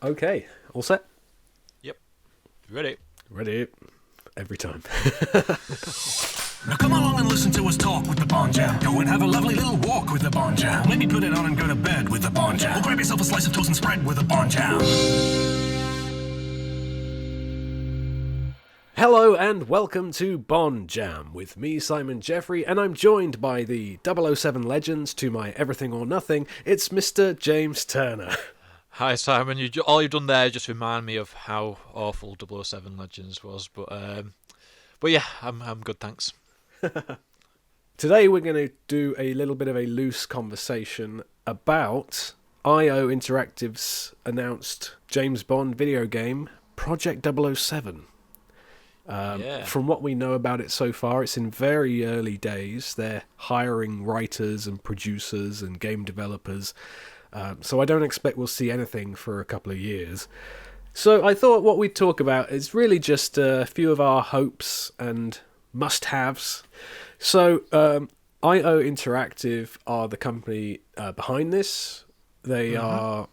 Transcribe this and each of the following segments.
Okay, all set? Yep. Ready. Ready. Every time. Now come along and listen to us talk with the Bond Jam. Go and have a lovely little walk with the Bond Jam. Maybe put it on and go to bed with the Bond Jam. Or grab yourself a slice of toast and spread with the Bond Jam. Hello and welcome to Bond Jam with me, Simon Jeffrey, and I'm joined by the 007 legends to my everything or nothing. It's Mr. James Turner. Hi Simon, all you've done there just remind me of how awful 007 Legends was, but yeah, I'm good, thanks. Today we're going to do a little bit of a loose conversation about IO Interactive's announced James Bond video game, Project 007. From what we know about it so far, it's in very early days. They're hiring writers and producers and game developers, so I don't expect we'll see anything for a couple of years. So I thought what we'd talk about is really just a few of our hopes and must-haves. So IO Interactive are the company behind this. They are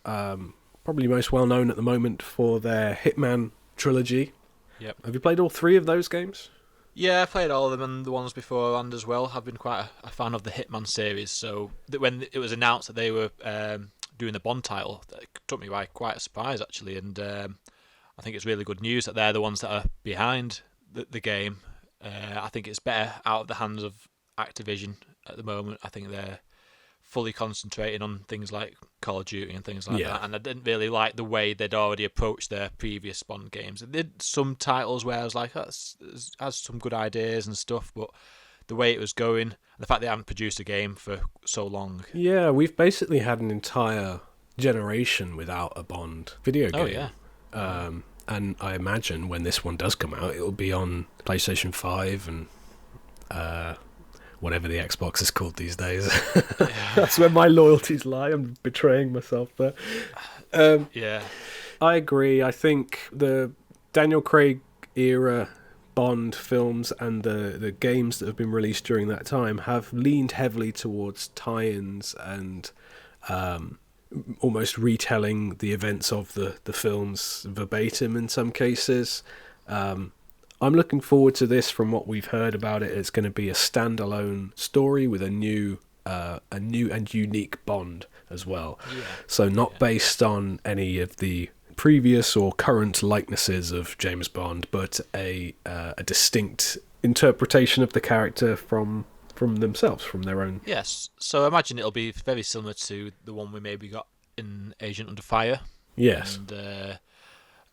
probably most well known at the moment for their Hitman Trilogy. Yep. Have you played all three of those games? Yeah, I played all of them and the ones beforehand as well. I've been quite a fan of the Hitman series, so when it was announced that they were doing the Bond title, that took me by quite a surprise actually, and I think it's really good news that they're the ones that are behind the game. I think it's better out of the hands of Activision at the moment. I think they're fully concentrating on things like Call of Duty and things like that, and I didn't really like the way they'd already approached their previous Bond games. They did some titles where I was like, it has some good ideas and stuff, but the way it was going, and the fact they haven't produced a game for so long. Yeah, we've basically had an entire generation without a Bond video game. Oh, yeah. And I imagine when this one does come out, it'll be on PlayStation 5 and whatever the Xbox is called these days. That's where my loyalties lie. I'm betraying myself there. Yeah. I agree. I think the Daniel Craig era Bond films and the games that have been released during that time have leaned heavily towards tie-ins and almost retelling the events of the films verbatim in some cases. I'm looking forward to this. From what we've heard about it, it's going to be a standalone story with a new and unique Bond as well. Yeah. So not based on any of the previous or current likenesses of James Bond, but a distinct interpretation of the character from themselves, from their own. Yes. So I imagine it'll be very similar to the one we maybe got in Agent Under Fire. Yes.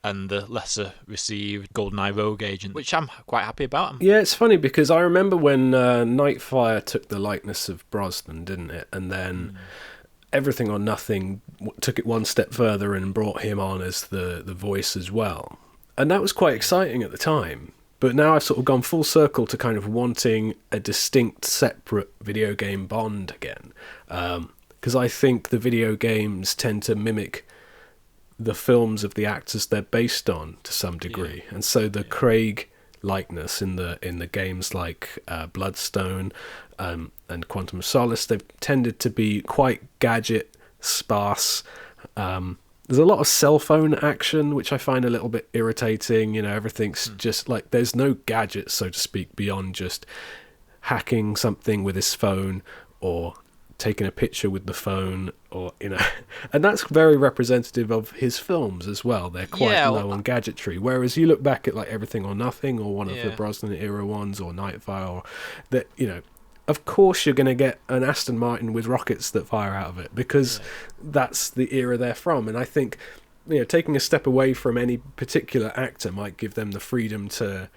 And the lesser received GoldenEye Rogue Agent, which I'm quite happy about. Yeah, it's funny because I remember when Nightfire took the likeness of Brosnan, didn't it? And then Everything or Nothing took it one step further and brought him on as the voice as well. And that was quite exciting at the time. But now I've sort of gone full circle to kind of wanting a distinct, separate video game Bond again. Because I think the video games tend to mimic the films of the actors they're based on to some degree, and so the Craig likeness in the games like Bloodstone and Quantum of Solace, they've tended to be quite gadget sparse. There's a lot of cell phone action, which I find a little bit irritating. You know, everything's just like, there's no gadgets, so to speak, beyond just hacking something with his phone or taking a picture with the phone, or and that's very representative of his films as well. They're quite low on gadgetry, whereas you look back at like Everything or Nothing or one of the Brosnan era ones or Nightfire, or that, of course you're going to get an Aston Martin with rockets that fire out of it, because that's the era they're from. And I think taking a step away from any particular actor might give them the freedom to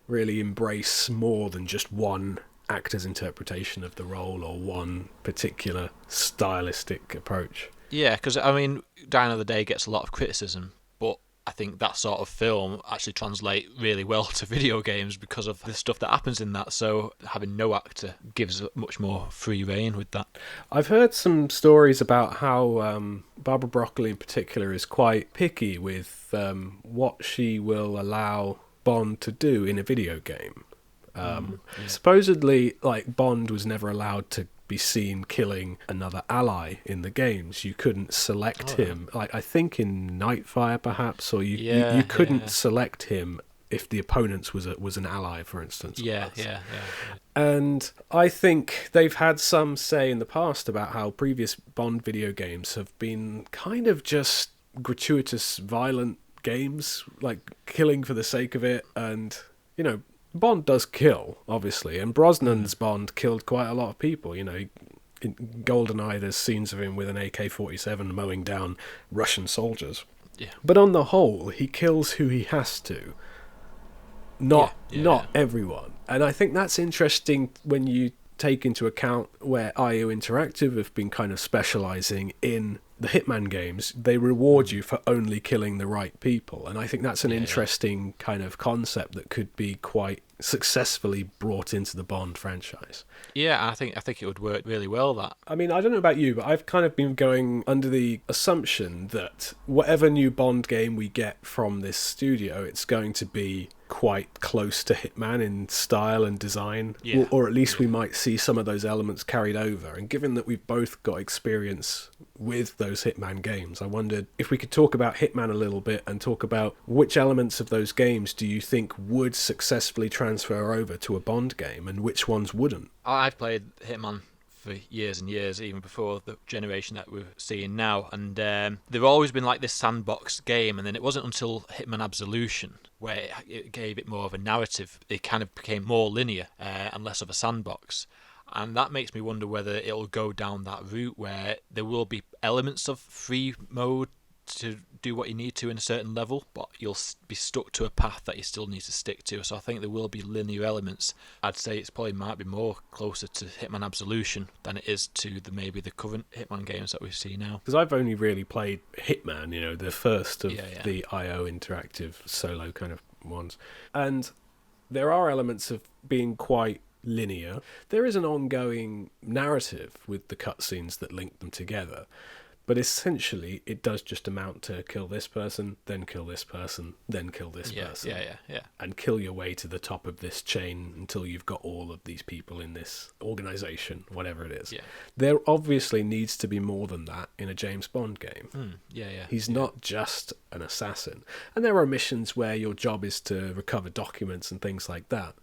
really embrace more than just one actor's interpretation of the role or one particular stylistic approach. Yeah, because I mean, Die Another Day gets a lot of criticism, but I think that sort of film actually translates really well to video games because of the stuff that happens in that. So having no actor gives much more free rein with that. I've heard some stories about how Barbara Broccoli in particular is quite picky with what she will allow Bond to do in a video game. Supposedly, like, Bond was never allowed to be seen killing another ally in the games. You couldn't select him. Like, I think in Nightfire perhaps, or you couldn't select him if the opponent was an ally, for instance. Yeah. And I think they've had some say in the past about how previous Bond video games have been kind of just gratuitous, violent games, like killing for the sake of it. And, you know, Bond does kill, obviously, and Brosnan's Bond killed quite a lot of people. You know, in GoldenEye, there's scenes of him with an AK-47 mowing down Russian soldiers. Yeah. But on the whole, he kills who he has to. Not everyone. And I think that's interesting when you take into account where IO Interactive have been kind of specialising in the Hitman games. They reward you for only killing the right people. And I think that's an interesting kind of concept that could be quite successfully brought into the Bond franchise. Yeah, I think it would work really well, that. I mean, I don't know about you, but I've kind of been going under the assumption that whatever new Bond game we get from this studio, it's going to be quite close to Hitman in style and design, or at least we might see some of those elements carried over. And given that we've both got experience with those Hitman games, I wondered if we could talk about Hitman a little bit and talk about which elements of those games do you think would successfully transfer over to a Bond game and which ones wouldn't. I've played Hitman for years and years, even before the generation that we're seeing now, and they've always been like this sandbox game, and then it wasn't until Hitman Absolution where it gave it more of a narrative. It kind of became more linear and less of a sandbox, and that makes me wonder whether it'll go down that route where there will be elements of free mode to do what you need to in a certain level, but you'll be stuck to a path that you still need to stick to. So I think there will be linear elements. I'd say it's probably might be more closer to Hitman Absolution than it is to maybe the current Hitman games that we see now. Because I've only really played Hitman, you know, the first of the IO Interactive solo kind of ones. And there are elements of being quite linear. There is an ongoing narrative with the cutscenes that link them together. But essentially, it does just amount to kill this person, then kill this person, then kill this person. Yeah. And kill your way to the top of this chain until you've got all of these people in this organisation, whatever it is. Yeah. There obviously needs to be more than that in a James Bond game. He's not just an assassin. And there are missions where your job is to recover documents and things like that.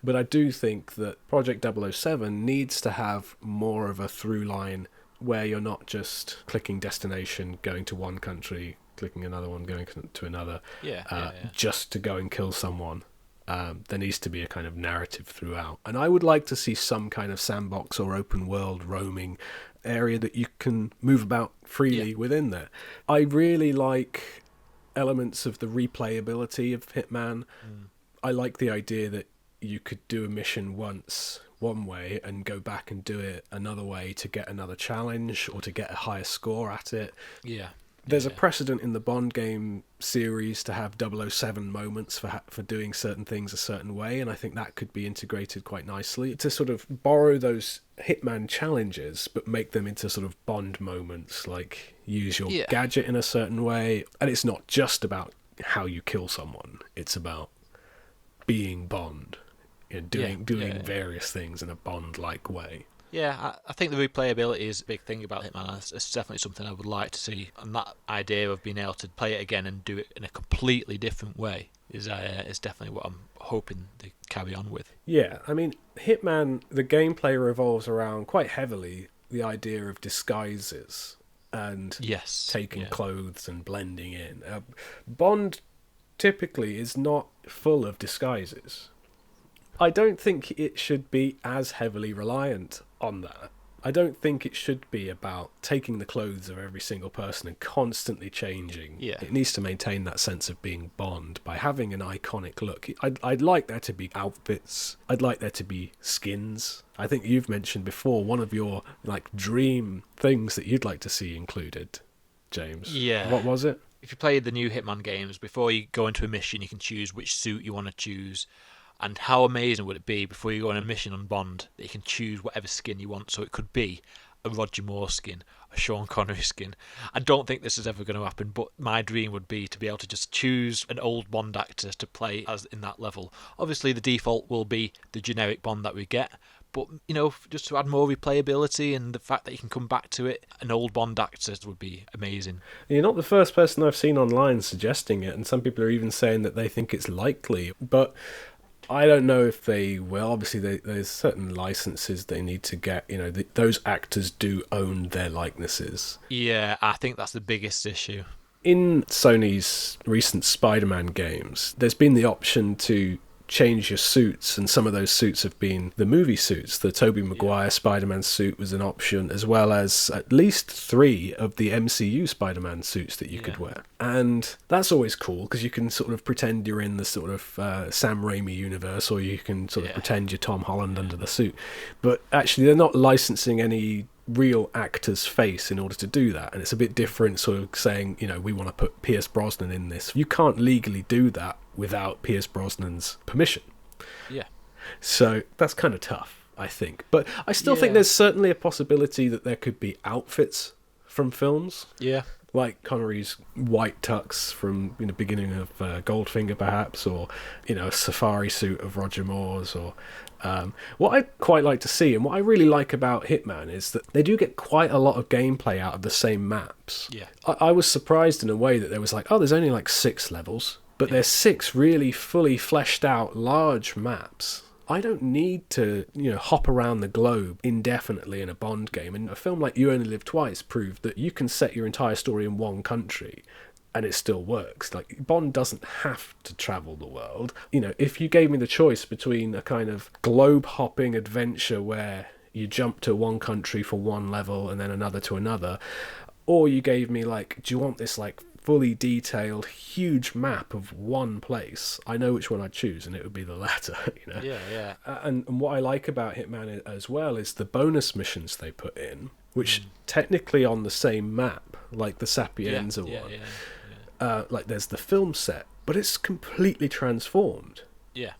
But I do think that Project 007 needs to have more of a through line where you're not just clicking destination, going to one country, clicking another one, going to another, just to go and kill someone. There needs to be a kind of narrative throughout. And I would like to see some kind of sandbox or open world roaming area that you can move about freely within there. I really like elements of the replayability of Hitman. I like the idea that you could do a mission once one way and go back and do it another way to get another challenge or to get a higher score at it. There's a precedent in the Bond game series to have 007 moments for doing certain things a certain way, and I think that could be integrated quite nicely to sort of borrow those Hitman challenges but make them into sort of Bond moments, like use your gadget in a certain way. And it's not just about how you kill someone, it's about being Bond. Doing various things in a Bond-like way. Yeah, I think the replayability is a big thing about Hitman. It's definitely something I would like to see, and that idea of being able to play it again and do it in a completely different way is definitely what I'm hoping they carry on with. Yeah, I mean, Hitman, the gameplay revolves around quite heavily the idea of disguises and taking clothes and blending in. Bond typically is not full of disguises. I don't think it should be as heavily reliant on that. I don't think it should be about taking the clothes of every single person and constantly changing. It needs to maintain that sense of being Bond by having an iconic look. I'd like there to be outfits. I'd like there to be skins. I think you've mentioned before one of your dream things that you'd like to see included, James. Yeah. What was it? If you play the new Hitman games, before you go into a mission, you can choose which suit you want to choose. And how amazing would it be before you go on a mission on Bond that you can choose whatever skin you want? So it could be a Roger Moore skin, a Sean Connery skin. I don't think this is ever going to happen, but my dream would be to be able to just choose an old Bond actor to play as in that level. Obviously, the default will be the generic Bond that we get, but just to add more replayability and the fact that you can come back to it, an old Bond actor would be amazing. You're not the first person I've seen online suggesting it, and some people are even saying that they think it's likely, but I don't know if they will. Obviously, there's certain licenses they need to get. Those actors do own their likenesses. Yeah, I think that's the biggest issue. In Sony's recent Spider-Man games, there's been the option to change your suits, and some of those suits have been the movie suits. The Tobey Maguire Spider-Man suit was an option, as well as at least 3 of the MCU Spider-Man suits that you could wear. And that's always cool, because you can sort of pretend you're in the sort of Sam Raimi universe, or you can sort of pretend you're Tom Holland under the suit. But actually, they're not licensing any real actor's face in order to do that, and it's a bit different sort of saying, we want to put Pierce Brosnan in this. You can't legally do that without Pierce Brosnan's permission. Yeah. So that's kind of tough, I think. But I still think there's certainly a possibility that there could be outfits from films. Yeah. Like Connery's white tux from beginning of Goldfinger, perhaps, or a safari suit of Roger Moore's, or what I'd quite like to see, and what I really like about Hitman, is that they do get quite a lot of gameplay out of the same maps. Yeah. I was surprised in a way that there was there's only 6 levels, but there's 6 really fully fleshed out large maps. I don't need to, hop around the globe indefinitely in a Bond game. And a film like You Only Live Twice proved that you can set your entire story in one country and it still works. Bond doesn't have to travel the world. If you gave me the choice between a kind of globe-hopping adventure where you jump to one country for one level and then another to another, or you gave me do you want this fully detailed huge map of one place, I know which one I'd choose, and it would be the latter. And what I like about Hitman as well is the bonus missions they put in, which technically on the same map, like the Sapienza one. There's the film set, but it's completely transformed.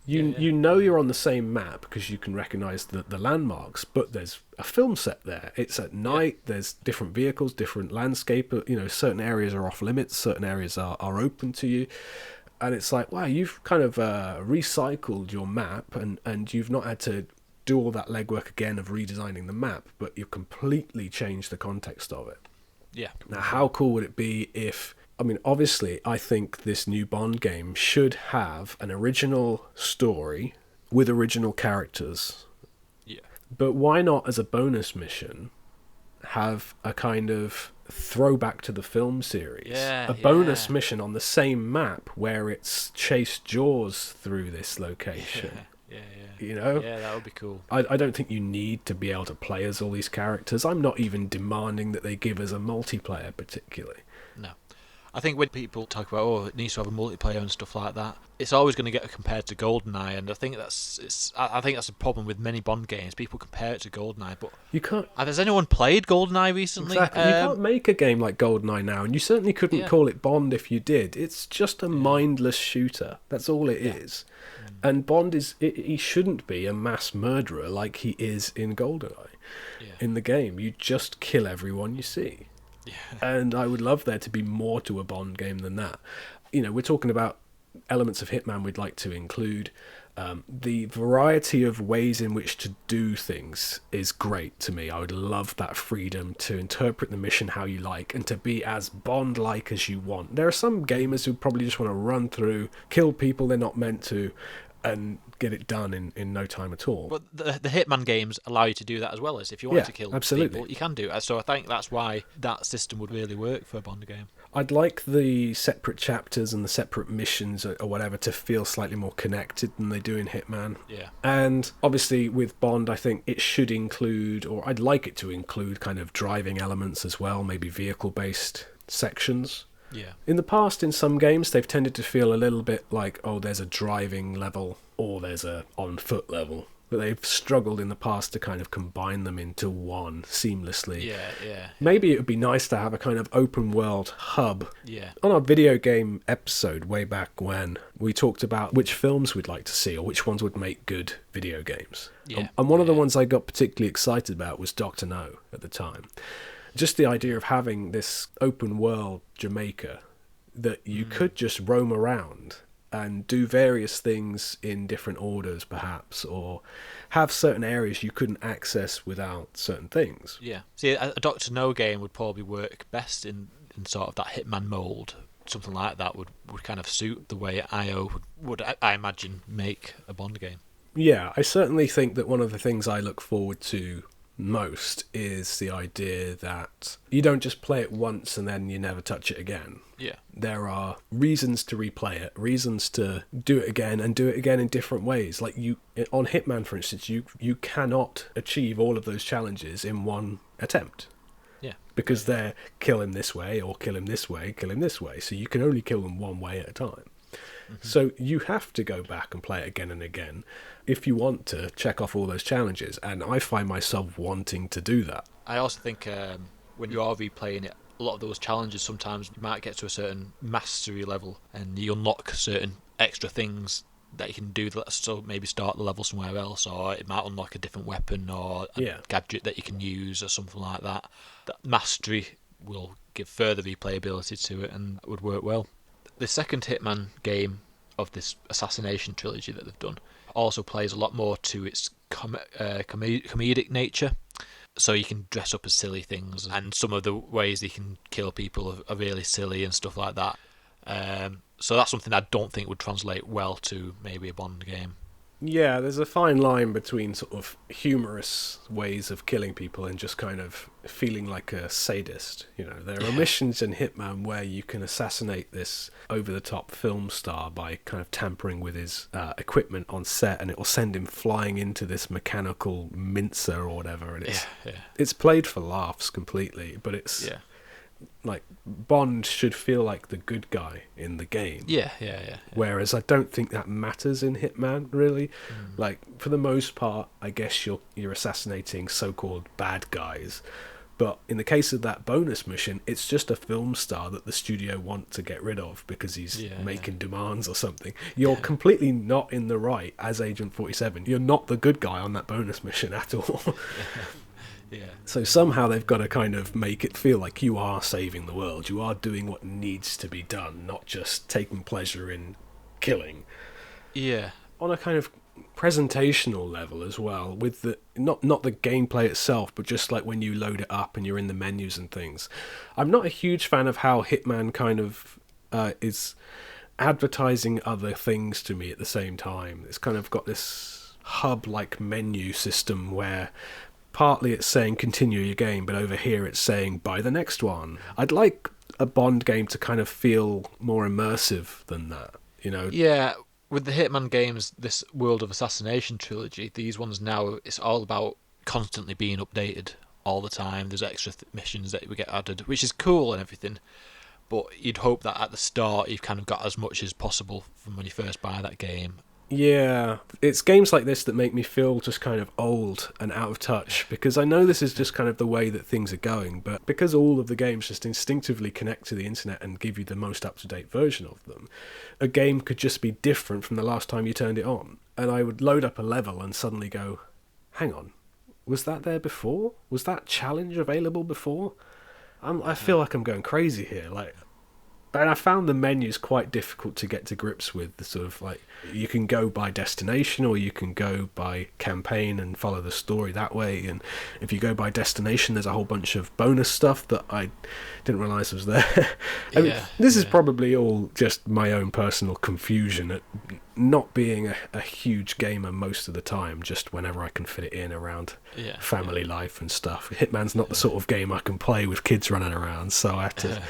You know you're on the same map because you can recognise the landmarks, but there's a film set there. It's at night, there's different vehicles, different landscape, certain areas are off limits, certain areas are open to you. And it's wow, you've kind of recycled your map, and you've not had to do all that legwork again of redesigning the map, but you've completely changed the context of it. Yeah. Now, how cool would it be if... obviously, I think this new Bond game should have an original story with original characters. Yeah. But why not, as a bonus mission, have a kind of throwback to the film series? A bonus mission on the same map where it's chased Jaws through this location. Yeah, that would be cool. I don't think you need to be able to play as all these characters. I'm not even demanding that they give us a multiplayer particularly. No. I think when people talk about, it needs to have a multiplayer and stuff like that, it's always going to get compared to GoldenEye, and I think that's a problem with many Bond games. People compare it to GoldenEye, but you can't. Has anyone played GoldenEye recently? Exactly. You can't make a game like GoldenEye now, and you certainly couldn't call it Bond if you did. It's just a mindless shooter. That's all it is. And Bond he shouldn't be a mass murderer like he is in GoldenEye. In the game, you just kill everyone you see. Yeah. And I would love there to be more to a Bond game than that. We're talking about elements of Hitman we'd like to include. The variety of ways in which to do things is great to me. I would love that freedom to interpret the mission how you like and to be as Bond-like as you want. There are some gamers who probably just want to run through, kill people they're not meant to, and get it done in no time at all. But the Hitman games allow you to do that as well. As if you want to kill people, you can do it. So I think that's why that system would really work for a Bond game. I'd like the separate chapters and the separate missions or whatever to feel slightly more connected than they do in Hitman. Yeah. And obviously with Bond, I think it should include, or I'd like it to include, kind of driving elements as well, maybe vehicle-based sections. Yeah. In the past, in some games, they've tended to feel a little bit like, there's a driving level or there's a on-foot level. But they've struggled in the past to kind of combine them into one seamlessly. Yeah. Maybe it would be nice to have a kind of open-world hub. Yeah. On our video game episode way back when, we talked about which films we'd like to see or which ones would make good video games. Yeah. And one of the ones I got particularly excited about was Dr. No at the time. Just the idea of having this open world Jamaica that you could just roam around and do various things in different orders, perhaps, or have certain areas you couldn't access without certain things. Yeah. See, a Doctor No game would probably work best in sort of that Hitman mould. Something like that would kind of suit the way IO would I imagine, make a Bond game. Yeah, I certainly think that one of the things I look forward to most is the idea that you don't just play it once and then you never touch it again. Yeah. There are reasons to replay it, reasons to do it again and do it again in different ways. Like on Hitman, for instance, you cannot achieve all of those challenges in one attempt. Yeah. Because they're kill him this way or kill him this way, kill him this way. So you can only kill them one way at a time. So you have to go back and play it again and again if you want to check off all those challenges, and I find myself wanting to do that. I also think when you are replaying it, a lot of those challenges, sometimes you might get to a certain mastery level and you unlock certain extra things that you can do, so maybe start the level somewhere else, or it might unlock a different weapon or a gadget that you can use or something like that. That mastery will give further replayability to it and would work well. The second Hitman game of this assassination trilogy that they've done also plays a lot more to its comedic nature. So you can dress up as silly things, and some of the ways you can kill people are really silly and stuff like that. So that's something I don't think would translate well to maybe a Bond game. Yeah, there's a fine line between sort of humorous ways of killing people and just kind of feeling like a sadist. You know, there are missions in Hitman where you can assassinate this over-the-top film star by kind of tampering with his equipment on set, and it will send him flying into this mechanical mincer or whatever. And it's played for laughs completely, but it's like Bond should feel like the good guy in the game. Yeah. Whereas I don't think that matters in Hitman, really. Like, for the most part, I guess you're assassinating so-called bad guys. But in the case of that bonus mission, it's just a film star that the studio want to get rid of because he's making demands or something. You're completely not in the right as Agent 47. You're not the good guy on that bonus mission at all. So somehow they've got to kind of make it feel like you are saving the world. You are doing what needs to be done, not just taking pleasure in killing. Yeah. On a kind of presentational level as well, with the not the gameplay itself, but just like when you load it up and you're in the menus and things. I'm not a huge fan of how Hitman kind of is advertising other things to me at the same time. It's kind of got this hub-like menu system where partly it's saying continue your game, but over here it's saying buy the next one. I'd like a Bond game to kind of feel more immersive than that, you know? Yeah, with the Hitman games, this World of Assassination trilogy, these ones now, it's all about constantly being updated all the time. There's extra missions that we get added, which is cool and everything, but you'd hope that at the start you've kind of got as much as possible from when you first buy that game. Yeah, it's games like this that make me feel just kind of old and out of touch, because I know this is just kind of the way that things are going, but because all of the games just instinctively connect to the internet and give you the most up-to-date version of them, a game could just be different from the last time you turned it on. And I would load up a level and suddenly go, hang on, was that there before? Was that challenge available before? I feel like I'm going crazy here, and I found the menus quite difficult to get to grips with. The sort of like, you can go by destination or you can go by campaign and follow the story that way. And if you go by destination, there's a whole bunch of bonus stuff that I didn't realise was there. This is probably all just my own personal confusion at not being a huge gamer most of the time, just whenever I can fit it in around family life and stuff. Hitman's not the sort of game I can play with kids running around, so I have to...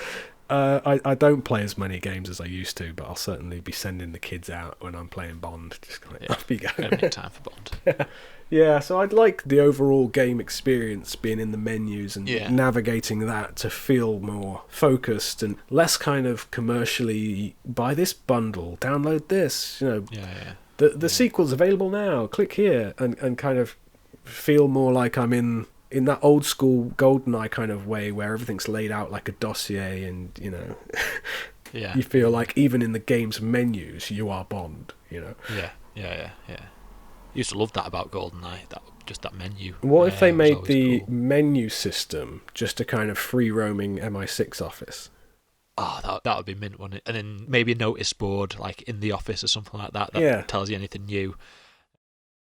I don't play as many games as I used to, but I'll certainly be sending the kids out when I'm playing Bond. Just like, off you go. Gotta make time for Bond. Yeah, so I'd like the overall game experience being in the menus and navigating that to feel more focused and less kind of commercially, buy this bundle, download this, you know. The sequel's available now, click here, and kind of feel more like I'm in that old school GoldenEye kind of way where everything's laid out like a dossier, and you know, you feel like even in the game's menus you are Bond, you know. Yeah. Used to love that about GoldenEye, that menu. What if they made the menu system just a kind of free roaming MI6 office? Oh, that would be mint, wouldn't it? And then maybe a notice board, like in the office or something like that, Yeah. tells you anything new.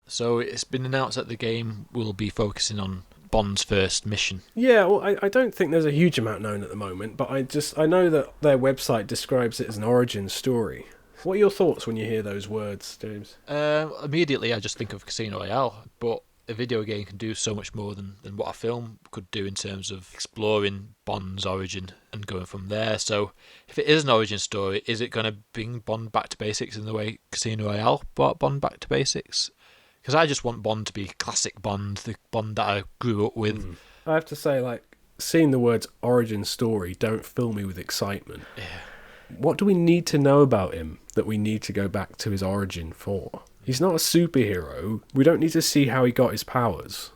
So it's been announced that the game will be focusing on Bond's first mission. Yeah, well, I don't think there's a huge amount known at the moment, but I know that their website describes it as an origin story. What are your thoughts when you hear those words, James? Immediately, I just think of Casino Royale, but a video game can do so much more than what a film could do in terms of exploring Bond's origin and going from there. So if it is an origin story, is it going to bring Bond back to basics in the way Casino Royale brought Bond back to basics? Because I just want Bond to be classic Bond, the Bond that I grew up with. I have to say, like, seeing the words origin story don't fill me with excitement. Yeah. What do we need to know about him that we need to go back to his origin for? He's not a superhero. We don't need to see how he got his powers.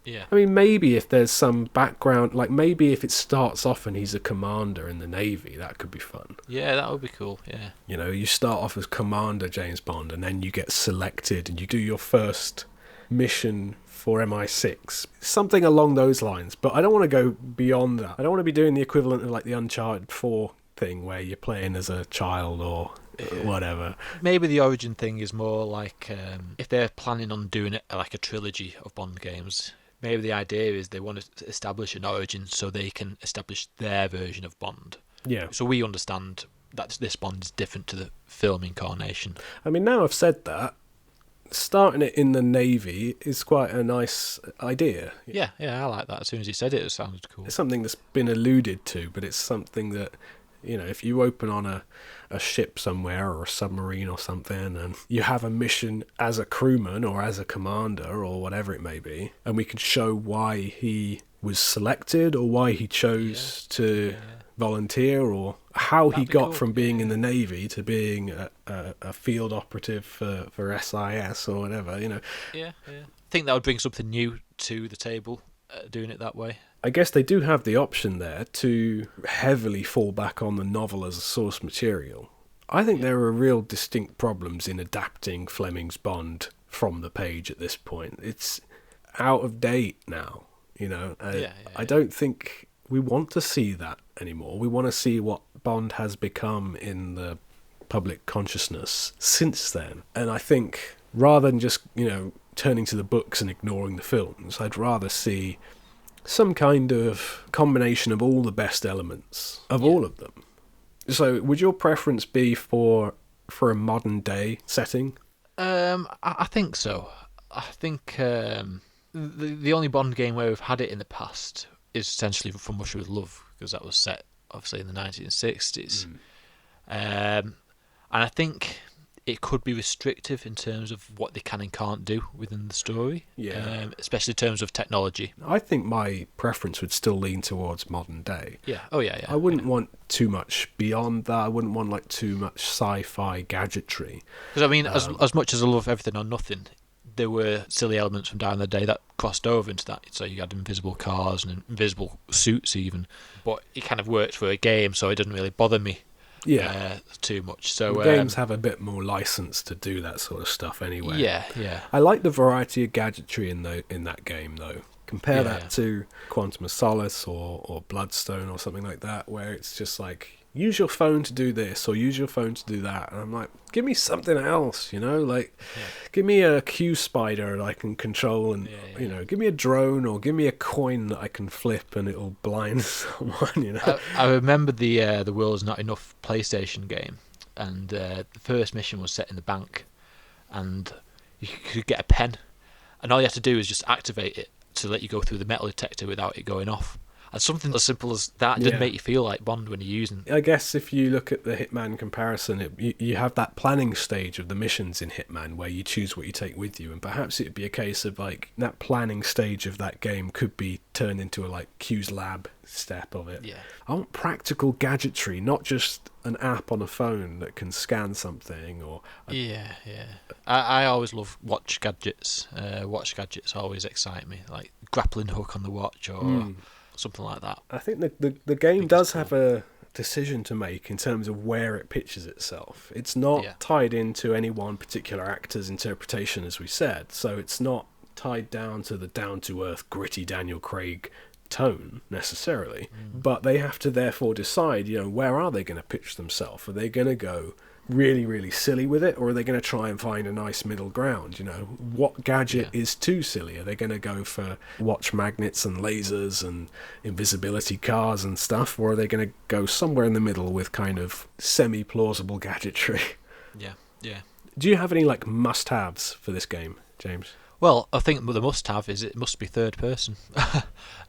Yeah. I mean, maybe if there's some background, like maybe if it starts off and he's a commander in the Navy, that could be fun. Yeah, that would be cool, yeah. You know, you start off as Commander James Bond and then you get selected and you do your first mission for MI6. Something along those lines. But I don't want to go beyond that. I don't want to be doing the equivalent of like the Uncharted 4 thing where you're playing as a child or whatever. Maybe the origin thing is more like if they're planning on doing it like a trilogy of Bond games, maybe the idea is they want to establish an origin so they can establish their version of Bond. Yeah. So we understand that this Bond is different to the film incarnation. I mean, now I've said that, starting it in the Navy is quite a nice idea. Yeah, I like that. As soon as you said it, it sounded cool. It's something that's been alluded to, but it's something that, you know, if you open on a ship somewhere or a submarine or something and you have a mission as a crewman or as a commander or whatever it may be, and we can show why he was selected or why he chose to volunteer or how he got cool. from being in the Navy to being a field operative for SIS or whatever, you know. Yeah. I think that would bring something new to the table, doing it that way. I guess they do have the option there to heavily fall back on the novel as a source material. I think there are real distinct problems in adapting Fleming's Bond from the page at this point. It's out of date now, you know. I don't think we want to see that anymore. We want to see what Bond has become in the public consciousness since then. And I think rather than just, you know, turning to the books and ignoring the films, I'd rather see some kind of combination of all the best elements of all of them. So would your preference be for a modern day setting? I think so. I think the only Bond game where we've had it in the past is essentially From Russia with Love, because that was set obviously in the 1960s. And I think it could be restrictive in terms of what they can and can't do within the story, especially in terms of technology. I think my preference would still lean towards modern day. Yeah. I wouldn't want too much beyond that. I wouldn't want like too much sci-fi gadgetry. Because I mean, as much as I love Everything or Nothing, there were silly elements from down the day that crossed over into that. So you had invisible cars and invisible suits even, but it kind of worked for a game, so it didn't really bother me. Too much. So games have a bit more license to do that sort of stuff anyway. Yeah. I like the variety of gadgetry in that game though. Compare that to Quantum of Solace or Bloodstone or something like that, where it's just like, use your phone to do this or use your phone to do that. And I'm like, give me something else, you know, like give me a Q spider that I can control and, you know, give me a drone or give me a coin that I can flip and it'll blind someone, you know. I remember the World's Not Enough PlayStation game, and the first mission was set in the bank, and you could get a pen, and all you had to do is just activate it to let you go through the metal detector without it going off. And something as simple as that didn't make you feel like Bond when you're using. I guess if you look at the Hitman comparison, you have that planning stage of the missions in Hitman where you choose what you take with you, and perhaps it'd be a case of like that planning stage of that game could be turned into a like Q's Lab step of it. Yeah. I want practical gadgetry, not just an app on a phone that can scan something or... I always love watch gadgets. Watch gadgets always excite me, like grappling hook on the watch or... something like that. I think the game does have a decision to make in terms of where it pitches itself. It's not tied into any one particular actor's interpretation, as we said, so it's not tied down to the down-to-earth, gritty Daniel Craig tone necessarily, but they have to therefore decide, where are they going to pitch themselves? Are they going to go really, really silly with it, or are they going to try and find a nice middle ground? What gadget is too silly? Are they going to go for watch magnets and lasers and invisibility cars and stuff, or are they going to go somewhere in the middle with kind of semi-plausible gadgetry? Yeah. Do you have any must-haves for this game, James? Well, I think the must-have is it must be third person.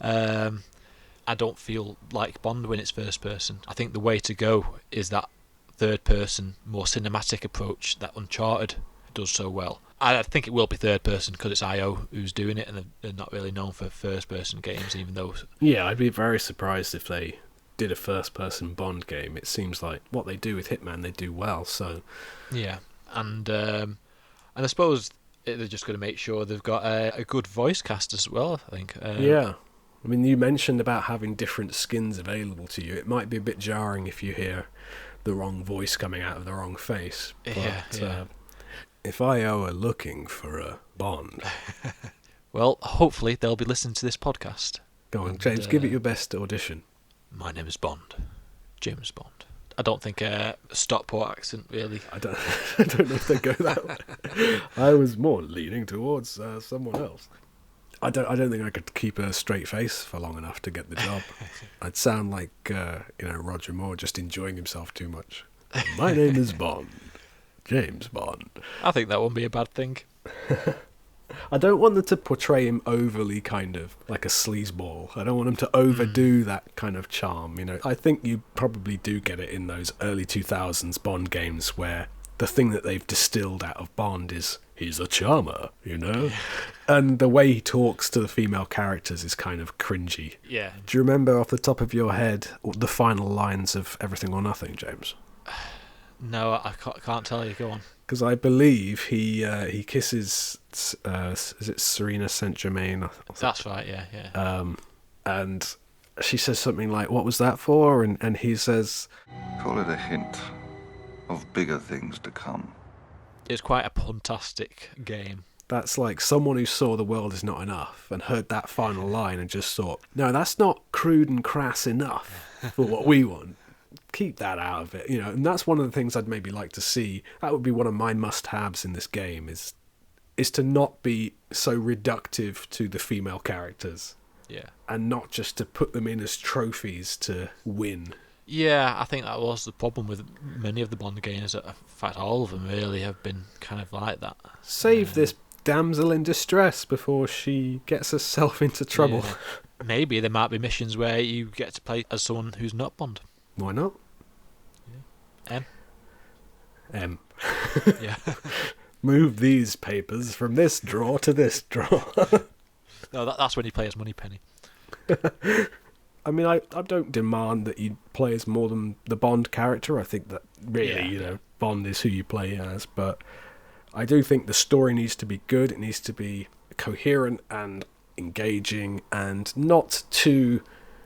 I don't feel like Bond when it's first person. I think the way to go is that third person, more cinematic approach that Uncharted does so well. I think it will be third person because it's IO who's doing it, and they're not really known for first person games, even though... Yeah, I'd be very surprised if they did a first person Bond game. It seems like what they do with Hitman, they do well, so... Yeah, and I suppose they're just going to make sure they've got a good voice cast as well, I think. Yeah. I mean, you mentioned about having different skins available to you. It might be a bit jarring if you hear the wrong voice coming out of the wrong face. But, Yeah. if IO are looking for a Bond... Well, hopefully they'll be listening to this podcast. Go on, James, give it your best audition. My name is Bond. James Bond. I don't think a Stockport accent, really. I don't know if they go that way. I was more leaning towards someone else. I don't think I could keep a straight face for long enough to get the job. I'd sound like Roger Moore just enjoying himself too much. My name is Bond, James Bond. I think that won't be a bad thing. I don't want them to portray him overly kind of like a sleazeball. I don't want him to overdo that kind of charm. I think you probably do get it in those early 2000s Bond games where the thing that they've distilled out of Bond is he's a charmer, and the way he talks to the female characters is kind of cringy. Yeah. Do you remember off the top of your head the final lines of Everything or Nothing, James? No, I can't tell you. Go on. Because I believe he kisses, is it Serena Saint Germain? That's right. Yeah. And she says something like, "What was that for?" And he says, Call it a hint of bigger things to come. It's quite a fantastic game. That's like someone who saw The World Is Not Enough and heard that final line and just thought, no, that's not crude and crass enough for what we want. Keep that out of it, and that's one of the things I'd maybe like to see. That would be one of my must-haves in this game is to not be so reductive to the female characters. Yeah. And not just to put them in as trophies to win. Yeah, I think that was the problem with many of the Bond games. In fact, all of them really have been kind of like that. Save this damsel in distress before she gets herself into trouble. Yeah. Maybe there might be missions where you get to play as someone who's not Bond. Why not? Yeah. M. Yeah. Move these papers from this drawer to this drawer. No, that's when you play as Moneypenny. I mean, I don't demand that you play as more than the Bond character. I think that really, Bond is who you play as. But I do think the story needs to be good. It needs to be coherent and engaging and not too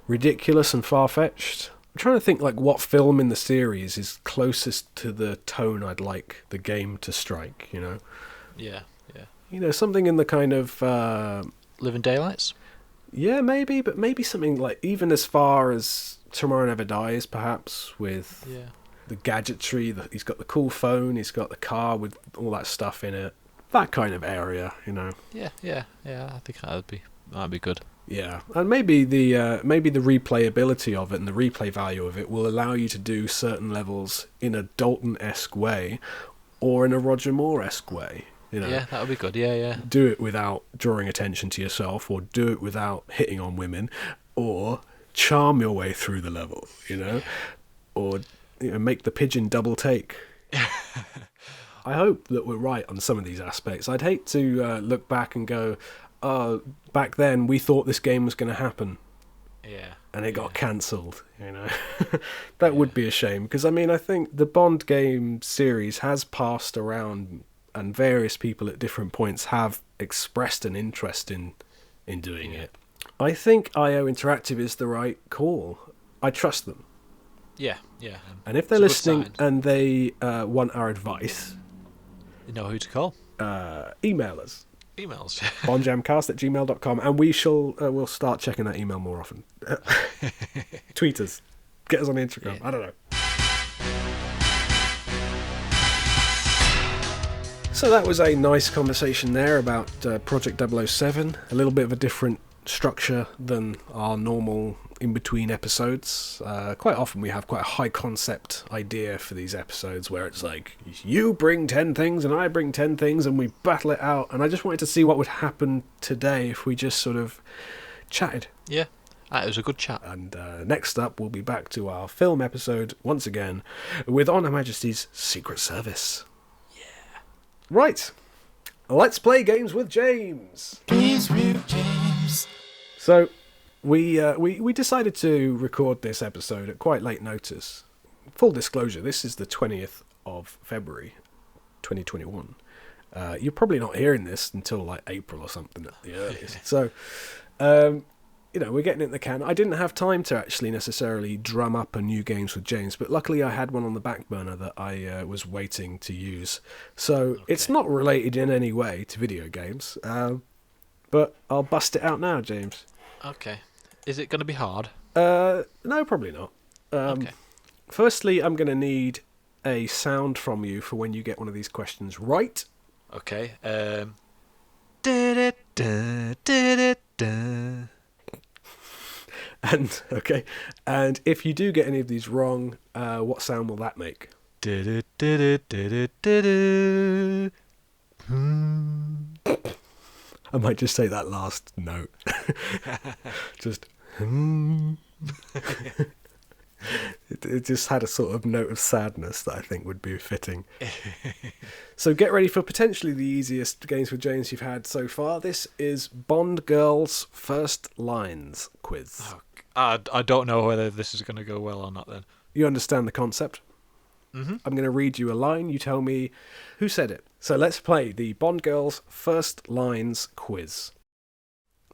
ridiculous and far-fetched. I'm trying to think what film in the series is closest to the tone I'd like the game to strike, Yeah. Something in the kind of... Living Daylights? Yeah, maybe, but maybe something even as far as Tomorrow Never Dies, perhaps, with the gadgetry. He's got the cool phone, he's got the car with all that stuff in it. That kind of area, Yeah. I think that'd be good. Yeah, and maybe the replayability of it and the replay value of it will allow you to do certain levels in a Dalton-esque way, or in a Roger Moore-esque way. Yeah, that would be good. Yeah. Do it without drawing attention to yourself, or do it without hitting on women, or charm your way through the level, or make the pigeon double take. I hope that we're right on some of these aspects. I'd hate to look back and go, oh, back then we thought this game was going to happen. Yeah. And it got cancelled, That would be a shame, because I think the Bond game series has passed around, and various people at different points have expressed an interest in doing it. I think IO Interactive is the right call. I trust them. Yeah. And if they're listening and they want our advice... You know who to call. Email us. emails. bonjamcast@gmail.com, and we'll start checking that email more often. Tweet us. Get us on Instagram. Yeah. I don't know. So that was a nice conversation there about Project 007. A little bit of a different structure than our normal in-between episodes. Quite often we have quite a high concept idea for these episodes where it's like, you bring 10 things and I bring 10 things and we battle it out. And I just wanted to see what would happen today if we just sort of chatted. Yeah, it was a good chat. And next up, we'll be back to our film episode once again with On Her Majesty's Secret Service. Yeah. Right. Let's play games with James. Games with James. So, we decided to record this episode at quite late notice. Full disclosure, this is the 20th of February, 2021. You're probably not hearing this until like April or something at the earliest. So, we're getting it in the can. I didn't have time to actually necessarily drum up a new Games with James, but luckily I had one on the back burner that I was waiting to use. So it's not related in any way to video games, but I'll bust it out now, James. Okay. Is it going to be hard? No, probably not. Okay. Firstly, I'm going to need a sound from you for when you get one of these questions right. Okay. And if you do get any of these wrong, what sound will that make? I might just say that last note. Just it just had a sort of note of sadness that I think would be fitting. So get ready for potentially the easiest Games with James you've had so far. This is Bond Girl's First Lines quiz. Oh, I don't know whether this is going to go well or not then. You understand the concept? Mm-hmm. I'm going to read you a line. You tell me who said it. So let's play the Bond Girl's First Lines quiz.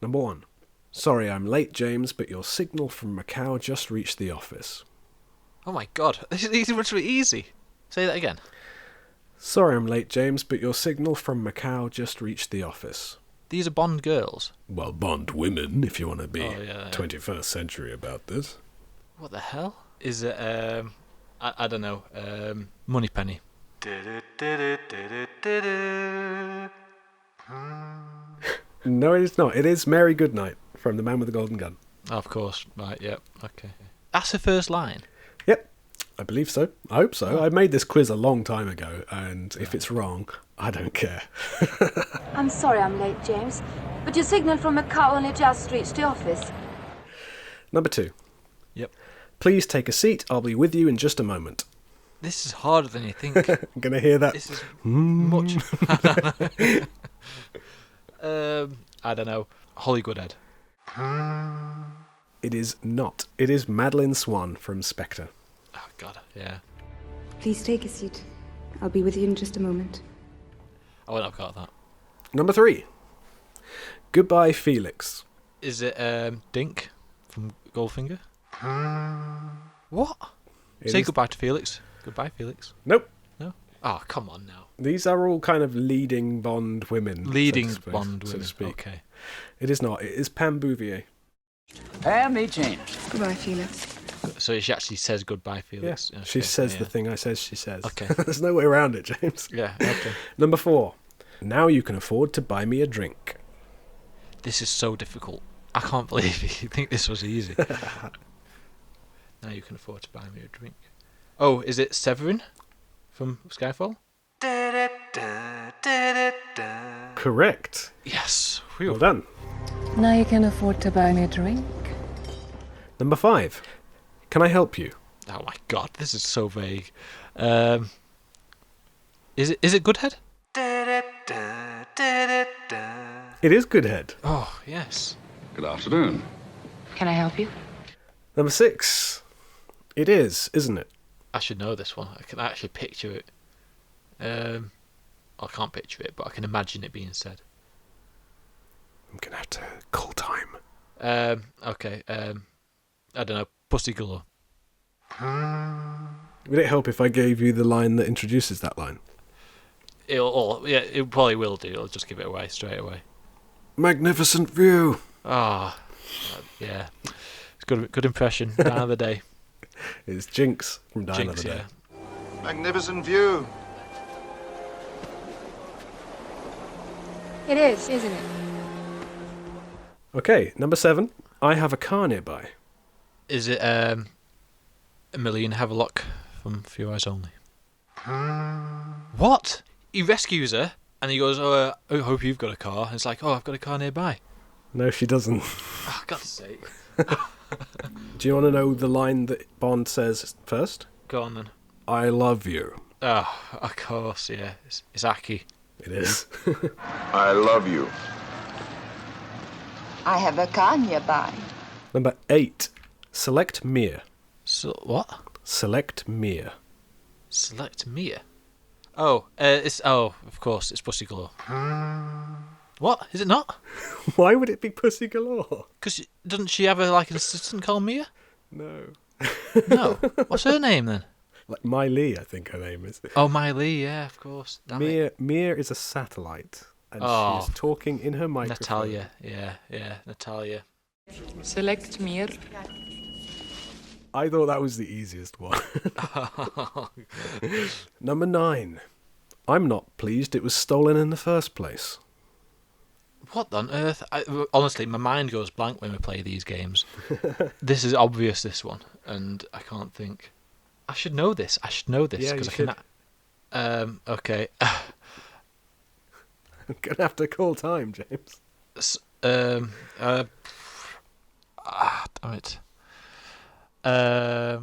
Number 1. Sorry I'm late, James, but your signal from Macau just reached the office. Oh my god, this is literally easy. Say that again. Sorry I'm late, James, but your signal from Macau just reached the office. These are Bond girls. Well, Bond women, if you want to be 21st century about this. What the hell? Is it, I don't know, Moneypenny. No, it is not. It is Mary Goodnight from The Man with the Golden Gun. Oh, of course, right, yep, okay. That's the first line? Yep, I believe so. I hope so. I made this quiz a long time ago, and if it's wrong, I don't care. I'm sorry I'm late, James, but your signal from Macau only just reached the office. Number 2. Yep. Please take a seat. I'll be with you in just a moment. This is harder than you think. I'm going to hear that. This is much... I don't know. Holly Goodhead. It is not. It is Madeline Swan from Spectre. Oh, God, yeah. Please take a seat. I'll be with you in just a moment. I wouldn't have got that. Number 3. Goodbye, Felix. Is it Dink from Goldfinger? What? Say goodbye to Felix. Goodbye, Felix. Nope. No? Oh, come on now. These are all kind of leading Bond women. Bond women, so to speak. Okay. It is not. It is Pam Bouvier. Pam, meet James. Goodbye, Felix. So she actually says goodbye, Felix. Yeah. Okay, She says yeah. the thing I says she says. Okay. There's no way around it, James. Yeah, okay. Number 4. Now you can afford to buy me a drink. This is so difficult. I can't believe you think this was easy. Now you can afford to buy me a drink. Oh, is it Severin from Skyfall? Correct. Yes. Well done. Now you can afford to buy me a drink. Number 5. Can I help you? Oh my god, this is so vague. Is it Goodhead? It is Goodhead. Oh, yes. Good afternoon. Can I help you? Number 6. It is, isn't it? I should know this one. I can actually picture it. I can't picture it, but I can imagine it being said. I'm going to have to call time. Okay. I don't know. Pussy Galore. Would it help if I gave you the line that introduces that line? It probably will do. It'll just give it away straight away. Magnificent view. Ah, yeah. It's good impression. Down of the day. It's Jinx from Down of Jinx, the Day. yeah. Magnificent view. It is, isn't it? Okay, number 7. I have a car nearby. Is it Melina Havelock from Few Eyes Only? What? He rescues her and he goes, "Oh, I hope you've got a car." And it's like, "Oh, I've got a car nearby." No, she doesn't. Oh, God's sake. Do you want to know the line that Bond says first? Go on then. I love you. Oh, of course, yeah. It's Aki. It is. I love you. I have a car nearby. Number 8. Select Mia. So what? Select Mia. Select Mia. Oh, of course, it's Pussy Galore. What? Is it not? Why would it be Pussy Galore? Because doesn't she have an assistant called Mia? No. No. What's her name then? Like Miley, I think her name is. Oh, Miley, yeah, of course. Damn it. Mia is a satellite. And Oh. she's talking in her microphone. Natalia, yeah, Natalia. Select Mir. I thought that was the easiest one. Number 9. I'm not pleased it was stolen in the first place. What on earth? Honestly, my mind goes blank when we play these games. This is obvious, this one, and I can't think. I should know this. Yeah, because you I should. can. Okay. I'm going to have to call time, James. Damn it. I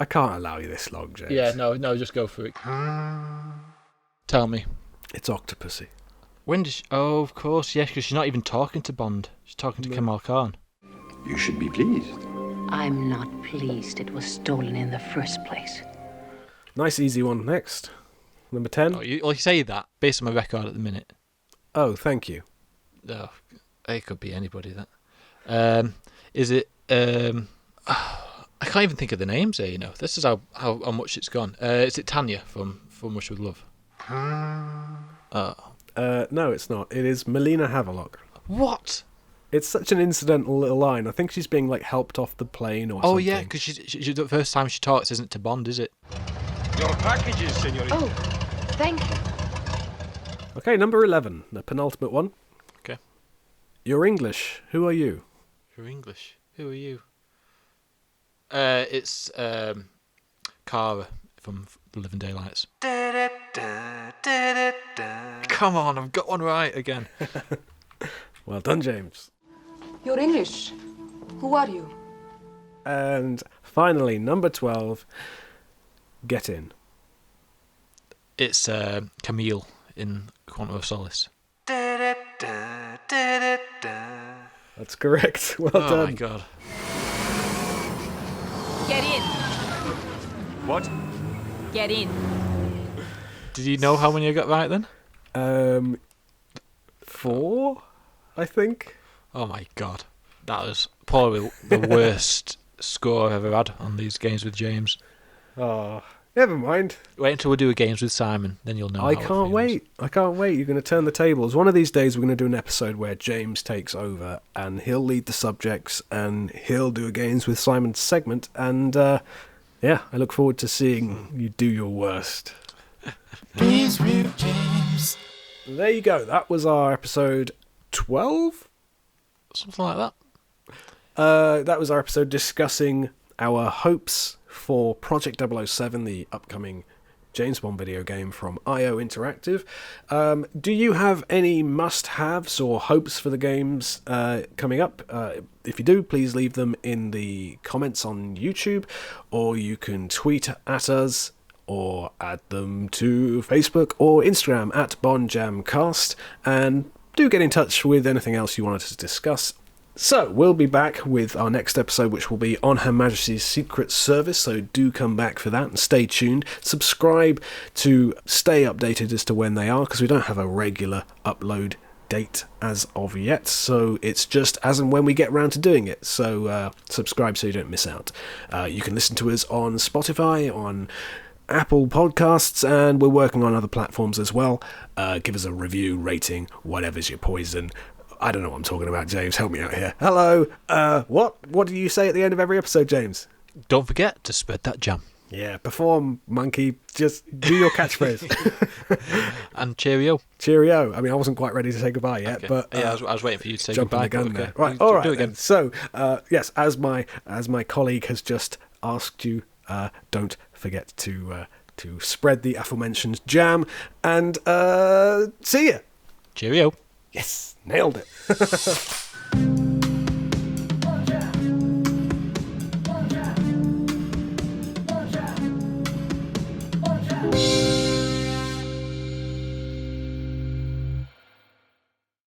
can't allow you this long, James. Yeah, no, just go for it. Tell me. It's Octopussy. When did she... Oh, of course, yes, because she's not even talking to Bond. She's talking to Kamal Khan. You should be pleased. I'm not pleased it was stolen in the first place. Nice easy one next. Number 10. Oh, you say that based on my record at the minute. Oh, thank you. Oh, it could be anybody, that. Is it... I can't even think of the names here, you know. This is how much it's gone. Is it Tanya from Rush with Love? Oh. No, it's not. It is Melina Havelock. What? It's such an incidental little line. I think she's being like helped off the plane or something. Oh yeah, because she the first time she talks isn't to Bond, is it? Your packages, senorita. Oh, thank you. Okay, number 11, the penultimate one. Okay. You're English. Who are you? You're English. Who are you? It's Cara from The Living Daylights. Come on, I've got one right again. Well done, James. You're English. Who are you? And finally, number 12, get in. It's Camille in Quantum of Solace. That's correct. Well done. Oh my god. Get in. What? Get in. Did you know how many I got right then? 4, I think. Oh my god. That was probably the worst score I've ever had on these games with James. Oh, never mind. Wait until we do a games with Simon, then you'll know. I can't wait. I can't wait. You're going to turn the tables. One of these days we're going to do an episode where James takes over and he'll lead the subjects and he'll do a games with Simon segment. And yeah, I look forward to seeing you do your worst. Games with James. There you go. That was our episode 12? Something like that. That was our episode discussing our hopes for Project 007, the upcoming James Bond video game from IO Interactive. Do you have any must-haves or hopes for the games coming up? If you do, please leave them in the comments on YouTube, or you can tweet at us or add them to Facebook or Instagram at BondJamCast, and do get in touch with anything else you wanted to discuss. So, we'll be back with our next episode, which will be on Her Majesty's Secret Service, so do come back for that and stay tuned. Subscribe to stay updated as to when they are, because we don't have a regular upload date as of yet, so it's just as and when we get round to doing it. So, subscribe so you don't miss out. You can listen to us on Spotify, on Apple Podcasts, and we're working on other platforms as well. Give us a review, rating, whatever's your poison. I don't know what I'm talking about, James. Help me out here. Hello. What do you say at the end of every episode, James? Don't forget to spread that jam. Yeah, perform, monkey. Just do your catchphrase. And cheerio. Cheerio. I mean, I wasn't quite ready to say goodbye yet, Okay. but I was waiting for you to say jumping goodbye. the gun there. Okay. Right, all right. Do it again. Then. So, yes, as my colleague has just asked you, don't forget to spread the aforementioned jam, and see ya. Cheerio. Yes, nailed it.